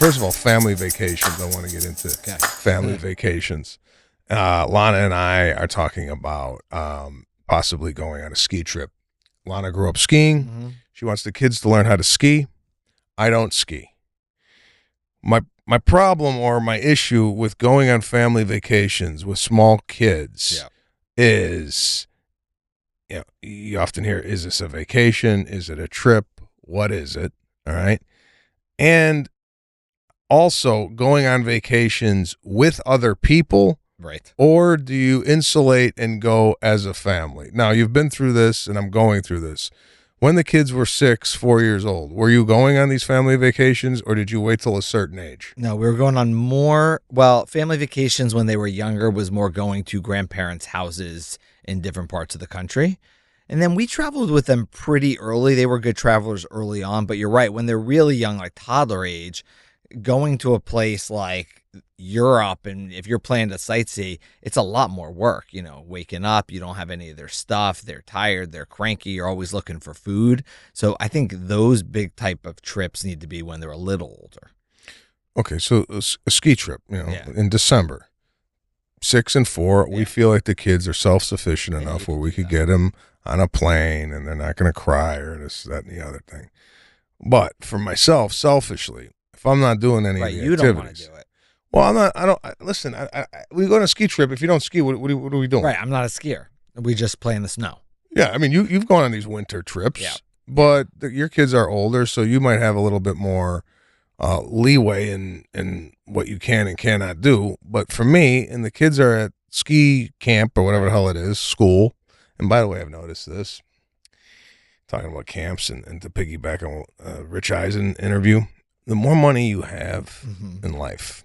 First of all, family vacations. I want to get into family vacations. Lana and I are talking about possibly going on a ski trip. Lana grew up skiing. Mm-hmm. She wants the kids to learn how to ski. I don't ski. My problem or my issue with going on family vacations with small kids is, you often hear, is this a vacation? Is it a trip? What is it? All right. And also going on vacations with other people. Right. Or do you insulate and go as a family? Now, you've been through this, and I'm going through this. When the kids were 4 years old, were you going on these family vacations, or did you wait till a certain age? No, we were going on family vacations when they were younger was more going to grandparents' houses in different parts of the country. And then we traveled with them pretty early. They were good travelers early on, but you're right. When they're really young, like toddler age, going to a place like Europe, and if you're planning to sightsee, it's a lot more work, waking up, you don't have any of their stuff, they're tired, they're cranky, you're always looking for food. So I think those big type of trips need to be when they're a little older. Okay, so a ski trip, in December, 6 and 4, we feel like the kids are self-sufficient enough where we could get them on a plane and they're not going to cry or this, that, and the other thing. But for myself, selfishly, if I'm not doing any of the activities, you don't want to do it. Well, listen, we go on a ski trip. If you don't ski, what are we doing? Right, I'm not a skier. We just play in the snow. Yeah, I mean, you've gone on these winter trips, but your kids are older, so you might have a little bit more leeway in what you can and cannot do. But for me, and the kids are at ski camp or whatever the hell it is, school. And by the way, I've noticed this, talking about camps and to piggyback on Rich Eisen interview, the more money you have in life,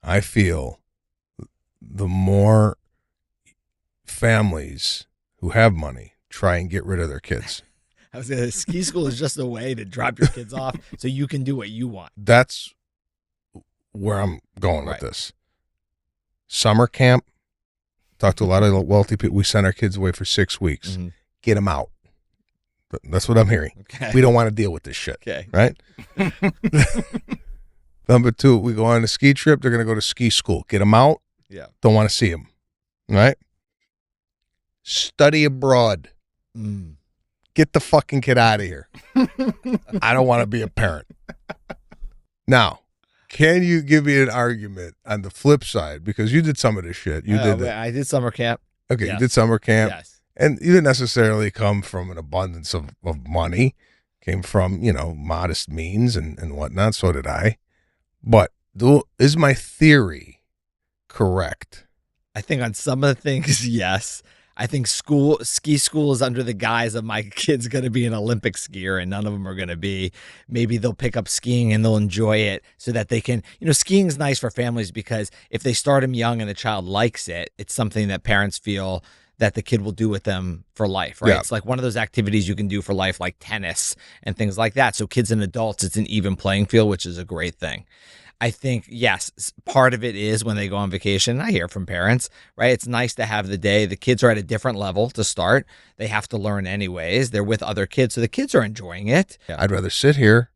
I feel the more families who have money try and get rid of their kids. I was going to say, ski school is just a way to drop your kids off so you can do what you want. That's where I'm going with this. Summer camp, talk to a lot of wealthy people. We send our kids away for 6 weeks. Mm-hmm. Get them out. That's what I'm hearing. Okay. We don't want to deal with this shit. Okay. Right? Number 2, we go on a ski trip. They're going to go to ski school. Get them out. Yeah. Don't want to see them. Right? Study abroad. Get the fucking kid out of here. I don't want to be a parent. Now, can you give me an argument on the flip side? Because you did some of this shit. I did summer camp. Okay, yes. You did summer camp. Yes. And you didn't necessarily come from an abundance of money. Came from, modest means and whatnot. So did I. But is my theory correct? I think on some of the things, yes. I think ski school is under the guise of my kid's going to be an Olympic skier, and none of them are going to be. Maybe they'll pick up skiing and they'll enjoy it so that they can, skiing is nice for families because if they start them young and the child likes it, it's something that parents feel that the kid will do with them for life, right? Yeah. It's like one of those activities you can do for life, like tennis and things like that. So kids and adults, it's an even playing field, which is a great thing. I think, yes, part of it is when they go on vacation. I hear from parents, right? It's nice to have the day. The kids are at a different level to start. They have to learn anyways. They're with other kids, so the kids are enjoying it. Yeah. I'd rather sit here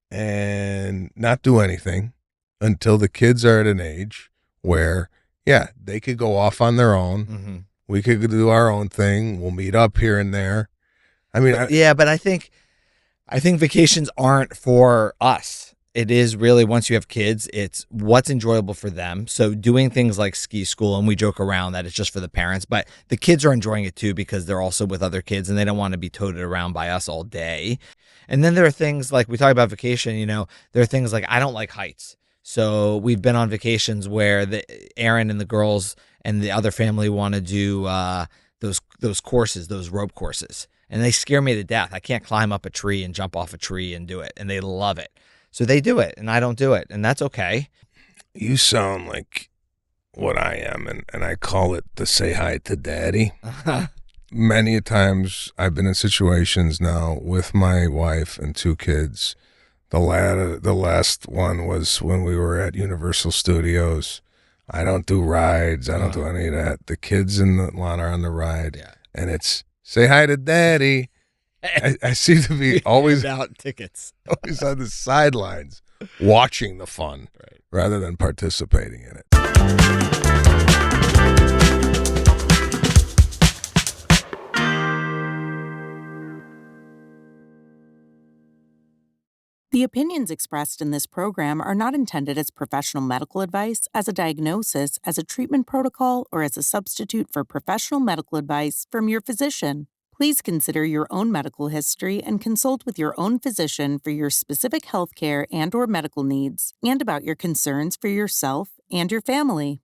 and not do anything until the kids are at an age where, they could go off on their own. Mm-hmm. We could do our own thing. We'll meet up here and there. I mean, but I think vacations aren't for us. It is really, once you have kids, it's what's enjoyable for them. So doing things like ski school, and we joke around that it's just for the parents, but the kids are enjoying it too because they're also with other kids and they don't want to be toted around by us all day. And then there are things like, we talk about vacation, there are things like, I don't like heights. So we've been on vacations where Aaron and the girls and the other family want to do those courses, those rope courses. And they scare me to death. I can't climb up a tree and jump off a tree and do it. And they love it. So they do it, and I don't do it, and that's okay. You sound like what I am, and I call it the say hi to daddy. Many a times I've been in situations now with my wife and 2 kids. The last one was when we were at Universal Studios. I don't do rides. I don't do any of that. The kids and the Lana are on the ride, and it's say hi to daddy. I seem to be always out tickets, always on the sidelines watching the fun rather than participating in it. The opinions expressed in this program are not intended as professional medical advice, as a diagnosis, as a treatment protocol, or as a substitute for professional medical advice from your physician. Please consider your own medical history and consult with your own physician for your specific healthcare and/or medical needs and about your concerns for yourself and your family.